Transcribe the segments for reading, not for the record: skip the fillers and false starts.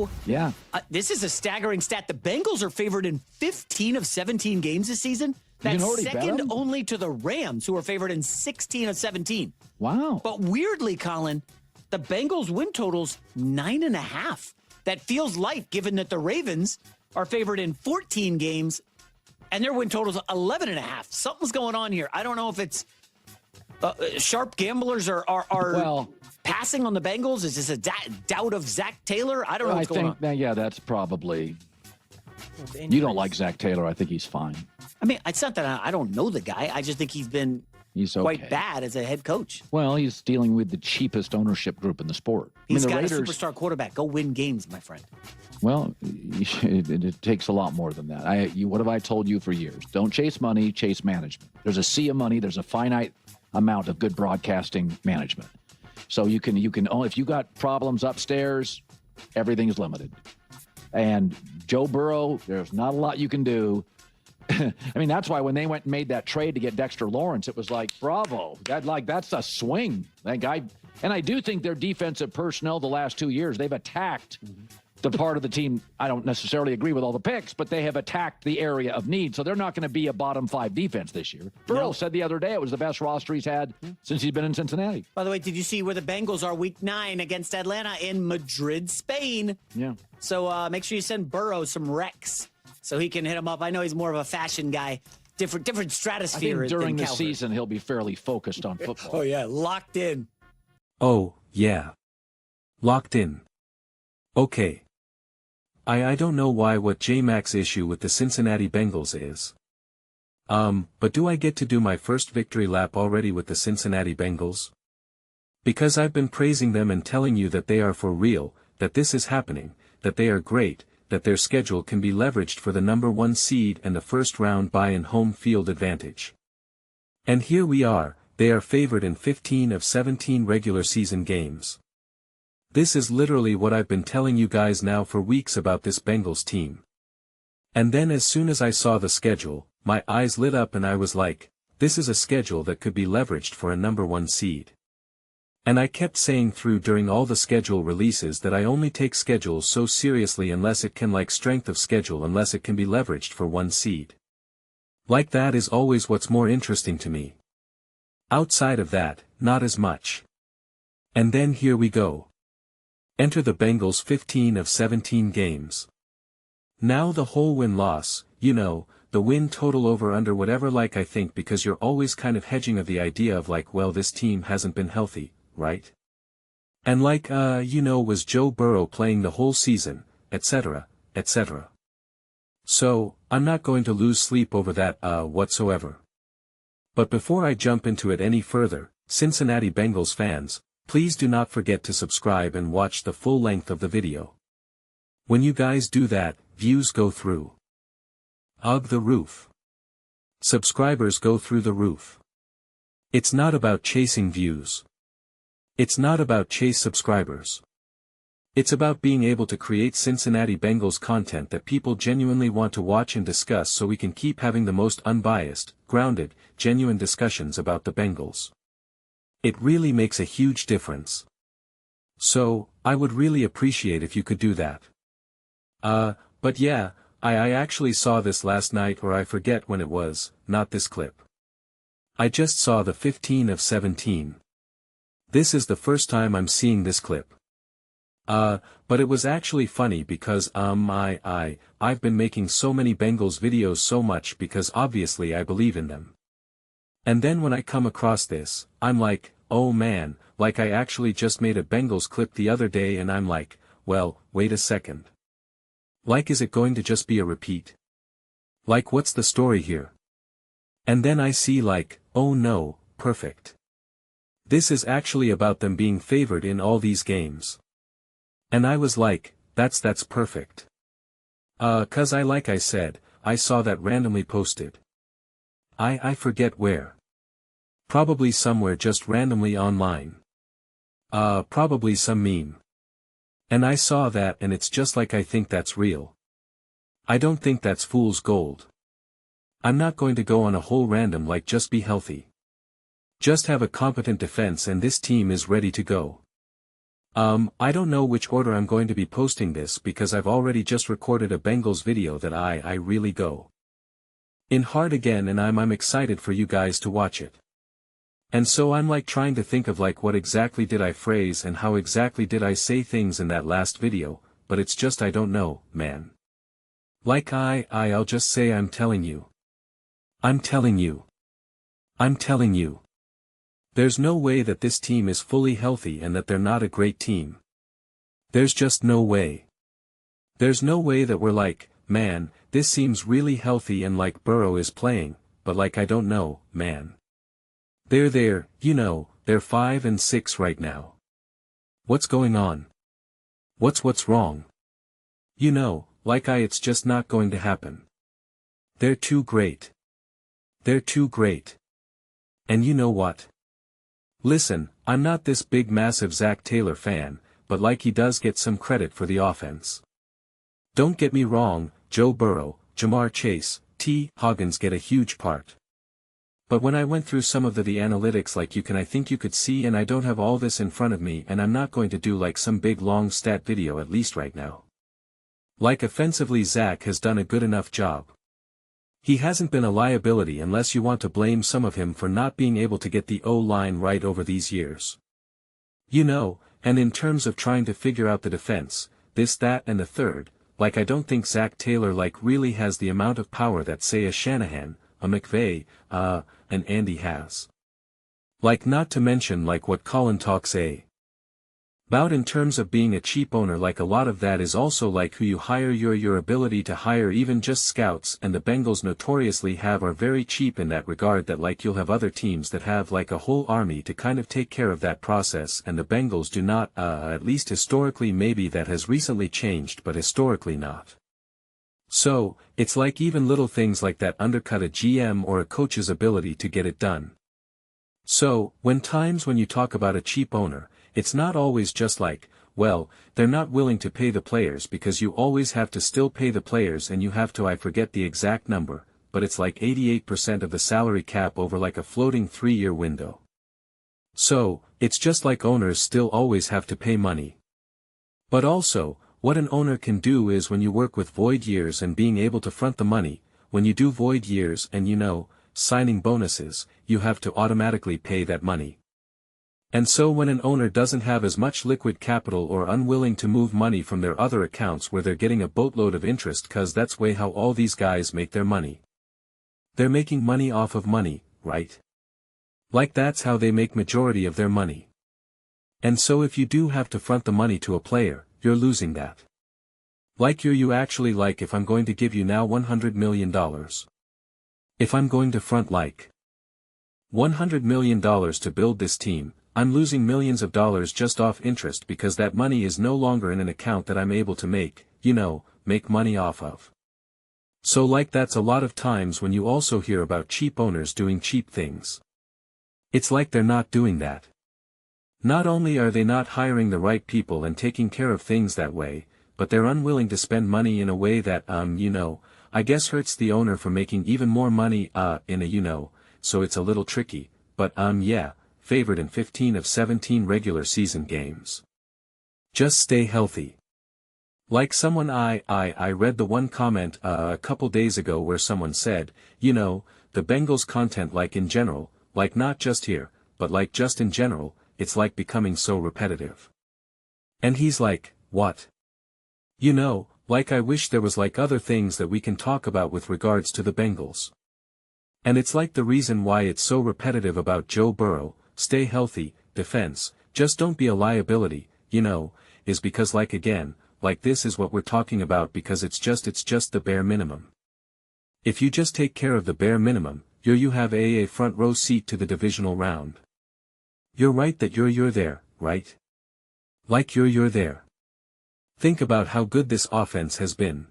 So Yeah. this is a staggering stat. The Bengals are favored in 15 of 17 games this season. That's second only to the Rams, who are favored in 16 of 17. Wow. But weirdly, Colin, the Bengals win total's 9.5. That feels light, given that the Ravens are favored in 14 games, and their win total's 11.5. Something's going on here. I don't know if it's sharp gamblers are passing on the Bengals. Is this a doubt of Zach Taylor? I don't know what's going on. Yeah, that's probably. You don't like Zach Taylor. I think he's fine. I mean, it's not that I don't know the guy. I just think he's been quite bad as a head coach. Well, he's dealing with the cheapest ownership group in the sport. He's got a superstar quarterback. Go win games, my friend. Well, it takes a lot more than that. What have I told you for years? Don't chase money, chase management. There's a sea of money. There's a finite amount of good broadcasting management. So you can if you got problems upstairs, everything is limited. And Joe Burrow, there's not a lot you can do. I mean, that's why when they went and made that trade to get Dexter Lawrence, it was like, bravo. That's a swing. That guy, and I do think their defensive personnel the last 2 years, they've attacked the part of the team. I don't necessarily agree with all the picks, but they have attacked the area of need. So they're not going to be a bottom 5 defense this year. Burrow said the other day it was the best roster he's had since he's been in Cincinnati. By the way, did you see where the Bengals are week 9 against Atlanta in Madrid, Spain? Yeah. So make sure you send Burrow some recs so he can hit him up. I know he's more of a fashion guy. Different stratosphere. I think during the season, he'll be fairly focused on football. Oh, yeah. Locked in. Oh, yeah. Locked in. Okay. I don't know what J-Mac's issue with the Cincinnati Bengals is. But do I get to do my first victory lap already with the Cincinnati Bengals? Because I've been praising them and telling you that they are for real, that this is happening, that they are great, that their schedule can be leveraged for the number 1 seed and the first round bye and home field advantage. And here we are, they are favored in 15 of 17 regular season games. This is literally what I've been telling you guys now for weeks about this Bengals team. And then as soon as I saw the schedule, my eyes lit up and I was like, this is a schedule that could be leveraged for a number 1 seed. And I kept saying through during all the schedule releases that I only take schedules so seriously unless it can strength of schedule unless it can be leveraged for 1 seed. That is always what's more interesting to me. Outside of that, not as much. And then here we go. Enter the Bengals 15 of 17 games. Now the whole win-loss, the win total over under whatever I think because you're always kind of hedging of the idea of well this team hasn't been healthy, right? And was Joe Burrow playing the whole season, etc., etc. So, I'm not going to lose sleep over that whatsoever. But before I jump into it any further, Cincinnati Bengals fans, please do not forget to subscribe and watch the full length of the video. When you guys do that, views go through the roof. Subscribers go through the roof. It's not about chasing views. It's not about chase subscribers. It's about being able to create Cincinnati Bengals content that people genuinely want to watch and discuss so we can keep having the most unbiased, grounded, genuine discussions about the Bengals. It really makes a huge difference. So, I would really appreciate if you could do that. But yeah, I actually saw this last night or I forget when it was, not this clip. I just saw the 15 of 17. This is the first time I'm seeing this clip. But it was actually funny because I've been making so many Bengals videos so much because obviously I believe in them. And then when I come across this, I'm like, oh man, I actually just made a Bengals clip the other day and I'm like, well, wait a second. Is it going to just be a repeat? What's the story here? And then I see oh no, perfect. This is actually about them being favored in all these games. And I was like, that's perfect. 'Cause I said, I saw that randomly posted. I forget where. Probably somewhere just randomly online. Probably some meme. And I saw that and it's just I think that's real. I don't think that's fool's gold. I'm not going to go on a whole random just be healthy. Just have a competent defense and this team is ready to go. I don't know which order I'm going to be posting this because I've already just recorded a Bengals video that I really go in hard again, and I'm excited for you guys to watch it. And so I'm like trying to think of like what exactly did I phrase and how exactly did I say things in that last video, but it's just I don't know, man. Like I'll just say I'm telling you. I'm telling you. I'm telling you. There's no way that this team is fully healthy and that they're not a great team. There's just no way. There's no way that we're like, man, this seems really healthy and like Burrow is playing, but like I don't know, man. They're there, you know, they're 5-6 right now. What's going on? What's wrong? You know, like it's just not going to happen. They're too great. They're too great. And you know what? Listen, I'm not this big massive Zach Taylor fan, but like he does get some credit for the offense. Don't get me wrong, Joe Burrow, Jamar Chase, T. Higgins get a huge part. But when I went through some of the analytics like I think you could see, and I don't have all this in front of me and I'm not going to do like some big long stat video at least right now. Like offensively Zach has done a good enough job. He hasn't been a liability unless you want to blame some of him for not being able to get the O-line right over these years. You know, and in terms of trying to figure out the defense, this, that, and the third, like I don't think Zach Taylor like really has the amount of power that say a Shanahan, a McVay, an Andy has. Like not to mention like what Colin talks about in terms of being a cheap owner, like a lot of that is also like who you hire, your ability to hire even just scouts, and the Bengals notoriously are very cheap in that regard, that like you'll have other teams that have like a whole army to kind of take care of that process, and the Bengals do not, at least historically. Maybe that has recently changed, but historically not. So, it's like even little things like that undercut a GM or a coach's ability to get it done. So, when you talk about a cheap owner, it's not always just like, well, they're not willing to pay the players, because you always have to still pay the players, and you have to, I forget the exact number, but it's like 88% of the salary cap over like a floating 3-year window. So, it's just like owners still always have to pay money. But also, what an owner can do is when you work with void years and being able to front the money, when you do void years and you know, signing bonuses, you have to automatically pay that money. And so when an owner doesn't have as much liquid capital or unwilling to move money from their other accounts where they're getting a boatload of interest, cause that's way how all these guys make their money. They're making money off of money, right? Like that's how they make majority of their money. And so if you do have to front the money to a player, you're losing that. Like you actually like if I'm going to give you now $100 million. If I'm going to front like $100 million to build this team, I'm losing millions of dollars just off interest, because that money is no longer in an account that I'm able to make money off of. So like that's a lot of times when you also hear about cheap owners doing cheap things. It's like they're not doing that. Not only are they not hiring the right people and taking care of things that way, but they're unwilling to spend money in a way that, I guess hurts the owner for making even more money, so it's a little tricky, but favored in 15 of 17 regular season games. Just stay healthy. Like someone I read the one comment a couple days ago where someone said, the Bengals content like in general, like not just here, but like just in general, it's like becoming so repetitive. And he's like, what? Like I wish there was like other things that we can talk about with regards to the Bengals. And it's like the reason why it's so repetitive about Joe Burrow, stay healthy, defense, just don't be a liability, is because like again, like this is what we're talking about, because it's just the bare minimum. If you just take care of the bare minimum, you have a front row seat to the divisional round. You're right that you're there, right? Like you're there. Think about how good this offense has been.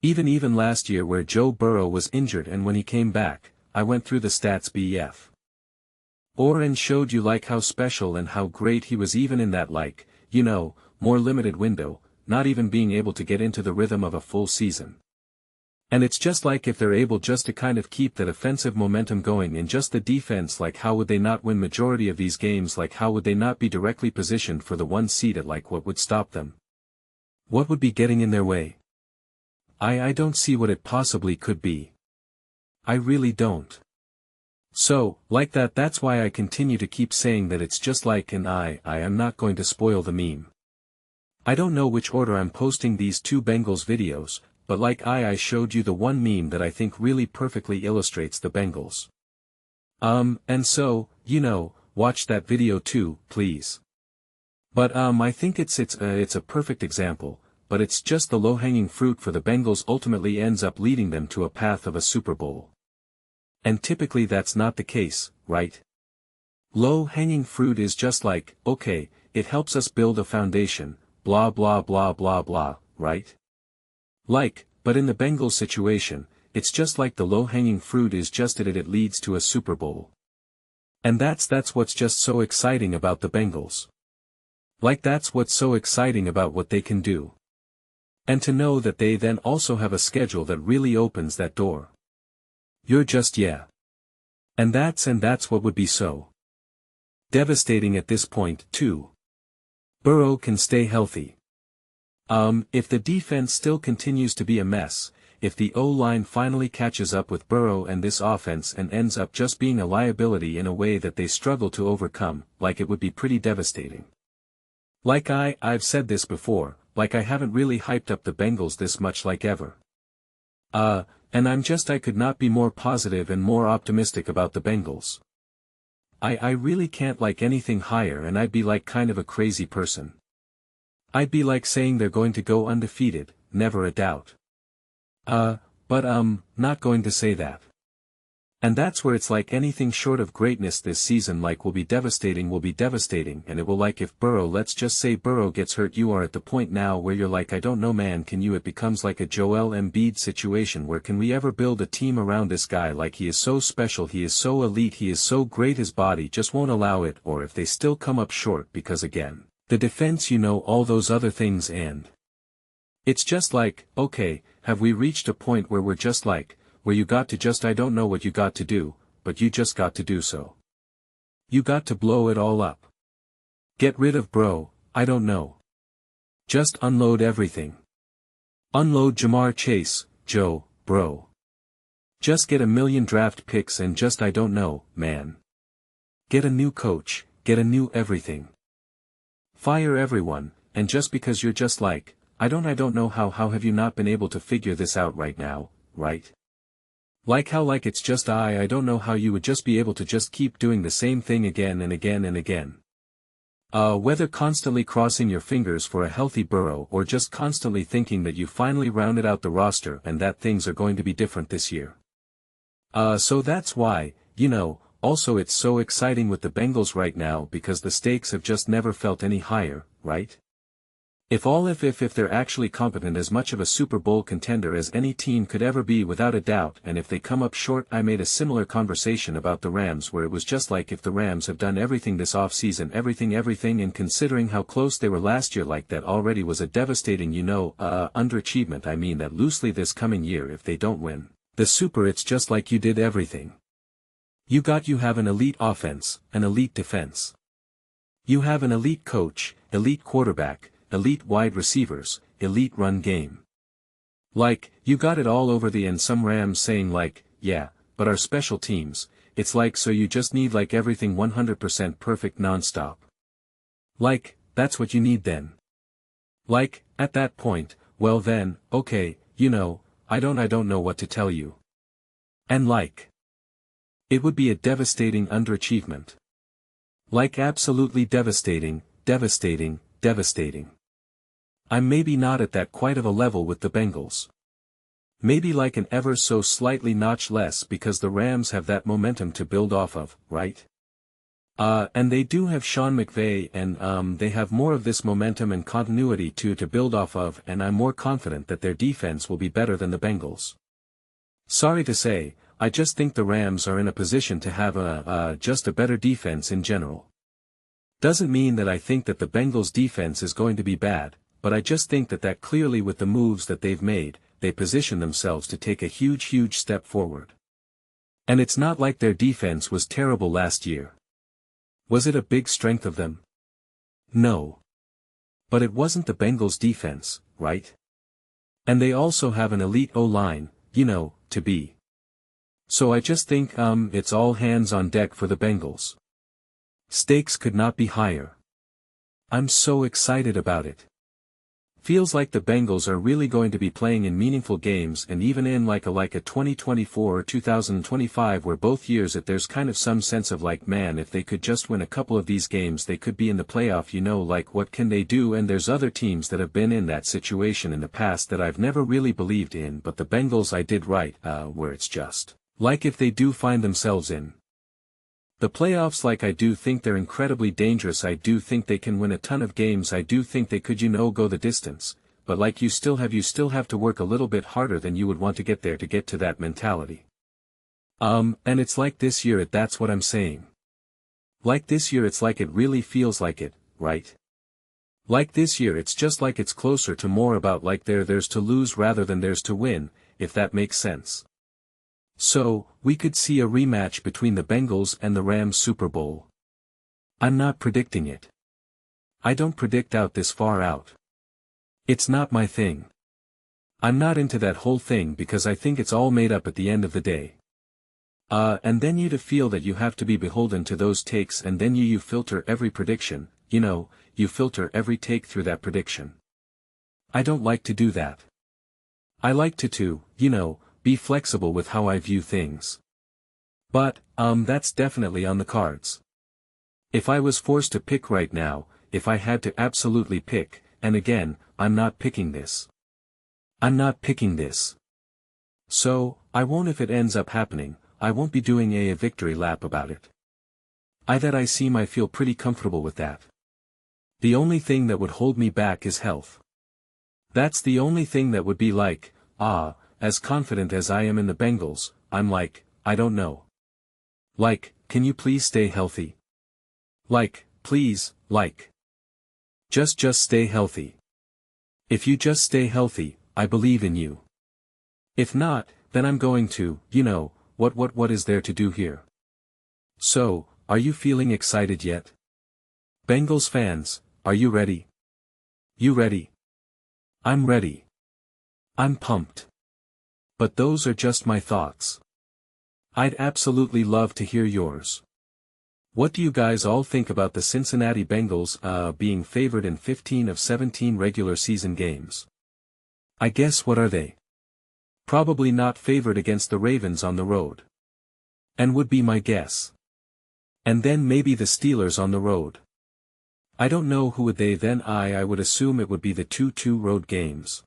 Even last year where Joe Burrow was injured, and when he came back, I went through the stats BF. And showed you like how special and how great he was even in that like, more limited window, not even being able to get into the rhythm of a full season. And it's just like if they're able just to kind of keep that offensive momentum going in just the defense, like how would they not win majority of these games, like how would they not be directly positioned for the 1 seed, at like what would stop them? What would be getting in their way? I don't see what it possibly could be. I really don't. So, like that's why I continue to keep saying that it's just like, and I am not going to spoil the meme. I don't know which order I'm posting these 2 Bengals videos, but like I showed you the one meme that I think really perfectly illustrates the Bengals. And so, watch that video too, please. But I think it's a perfect example, but it's just the low-hanging fruit for the Bengals ultimately ends up leading them to a path of a Super Bowl. And typically that's not the case, right? Low-hanging fruit is just like, okay, it helps us build a foundation, blah blah blah blah blah, right? But in the Bengals situation, it's just like the low-hanging fruit is just that it leads to a Super Bowl. And that's what's just so exciting about the Bengals. That's what's so exciting about what they can do. And to know that they then also have a schedule that really opens that door. You're just And that's what would be so devastating at this point, too. Burrow can stay healthy. If the defense still continues to be a mess, if the O-line finally catches up with Burrow and this offense and ends up just being a liability in a way that they struggle to overcome, it would be pretty devastating. I've said this before, I haven't really hyped up the Bengals this much ever. And I could not be more positive and more optimistic about the Bengals. I really can't like anything higher, and I'd be kind of a crazy person. I'd be saying they're going to go undefeated, never a doubt. But not going to say that. And that's where it's anything short of greatness this season will be devastating, and it will if Burrow, let's just say Burrow gets hurt, you are at the point now where you're I don't know man, it becomes a Joel Embiid situation where can we ever build a team around this guy, he is so special, he is so elite, he is so great, his body just won't allow it, or if they still come up short because again, the defense, all those other things, and it's just okay, have we reached a point where we're just where you got to just I don't know what you got to do, but you just got to do so. You got to blow it all up. Get rid of Bro, I don't know. Just unload everything. Unload Jamar Chase, Joe, Bro. Just get 1 million draft picks and just I don't know, man. Get a new coach, get a new everything. Fire everyone, and just because you're just I don't know how have you not been able to figure this out right now, right? How it's just I don't know how you would just be able to just keep doing the same thing again and again and again. Whether constantly crossing your fingers for a healthy Burrow or just constantly thinking that you finally rounded out the roster and that things are going to be different this year. So that's why, also it's so exciting with the Bengals right now because the stakes have just never felt any higher, right? If they're actually competent, as much of a Super Bowl contender as any team could ever be without a doubt, and if they come up short, I made a similar conversation about the Rams where it was just if the Rams have done everything this offseason, everything, and considering how close they were last year, that already was a devastating, underachievement. I mean that loosely this coming year if they don't win the Super, it's just you did everything. You have an elite offense, an elite defense. You have an elite coach, elite quarterback, elite wide receivers, elite run game. You got it all over the end. Some Rams saying yeah, but our special teams, it's so you just need everything 100% perfect nonstop. That's what you need then. At that point, well then, okay, I don't know what to tell you. And it would be a devastating underachievement. Absolutely devastating. I'm maybe not at that quite of a level with the Bengals. Maybe an ever so slightly notch less because the Rams have that momentum to build off of, right? And they do have Sean McVay and they have more of this momentum and continuity to build off of, and I'm more confident that their defense will be better than the Bengals. Sorry to say, I just think the Rams are in a position to have just a better defense in general. Doesn't mean that I think that the Bengals defense is going to be bad, but I just think that clearly with the moves that they've made, they position themselves to take a huge step forward. And it's not like their defense was terrible last year. Was it a big strength of them? No. But it wasn't the Bengals' defense, right? And they also have an elite O-line, to be. So I just think it's all hands on deck for the Bengals. Stakes could not be higher. I'm so excited about it. Feels like the Bengals are really going to be playing in meaningful games, and even in like a 2024 or 2025 where both years there's kind of some sense of like, man, if they could just win a couple of these games they could be in the playoff, like what can they do? And there's other teams that have been in that situation in the past that I've never really believed in, but the Bengals I did right, where it's just, like if they do find themselves in the playoffs, like I do think they're incredibly dangerous, I do think they can win a ton of games, I do think they could go the distance, but like you still have to work a little bit harder than you would want to get there to get to that mentality. And it's like this year that's what I'm saying. Like this year it's like it really feels like it, right? Like this year it's just like it's closer to more about like there's to lose rather than there's to win, if that makes sense. So, we could see a rematch between the Bengals and the Rams Super Bowl. I'm not predicting it. I don't predict out this far out. It's not my thing. I'm not into that whole thing because I think it's all made up at the end of the day. And then you to feel that you have to be beholden to those takes, and then you filter every prediction, you filter every take through that prediction. I don't like to do that. I like to be flexible with how I view things. But, that's definitely on the cards. If I was forced to pick right now, if I had to absolutely pick, and again, I'm not picking this. I'm not picking this. So, I won't if it ends up happening, I won't be doing a victory lap about it. I feel pretty comfortable with that. The only thing that would hold me back is health. That's the only thing that would be like, as confident as I am in the Bengals, I'm like, I don't know. Like, can you please stay healthy? Like, please, like. Just stay healthy. If you just stay healthy, I believe in you. If not, then I'm going to, what is there to do here? So, are you feeling excited yet? Bengals fans, are you ready? You ready? I'm ready. I'm pumped. But those are just my thoughts. I'd absolutely love to hear yours. What do you guys all think about the Cincinnati Bengals being favored in 15 of 17 regular season games? I guess what are they? Probably not favored against the Ravens on the road. And would be my guess. And then maybe the Steelers on the road. I don't know who would they then I would assume it would be the 2-2 road games.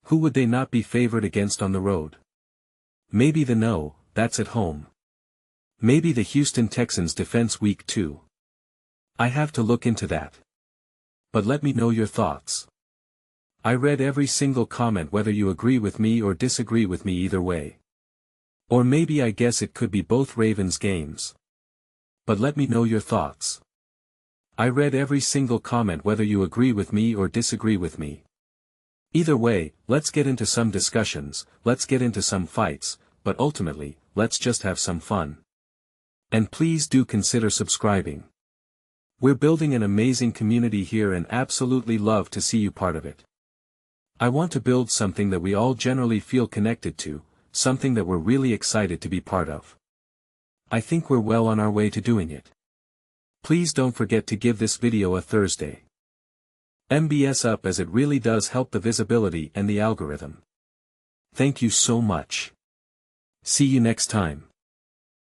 Who would they not be favored against on the road? Maybe that's at home. Maybe the Houston Texans defense week 2. I have to look into that. But let me know your thoughts. I read every single comment whether you agree with me or disagree with me either way. Or maybe I guess it could be both Ravens games. But let me know your thoughts. I read every single comment whether you agree with me or disagree with me. Either way, let's get into some discussions, let's get into some fights, but ultimately, let's just have some fun. And please do consider subscribing. We're building an amazing community here and absolutely love to see you part of it. I want to build something that we all generally feel connected to, something that we're really excited to be part of. I think we're well on our way to doing it. Please don't forget to give this video a Thursday MBS up, as it really does help the visibility and the algorithm. Thank you so much. See you next time.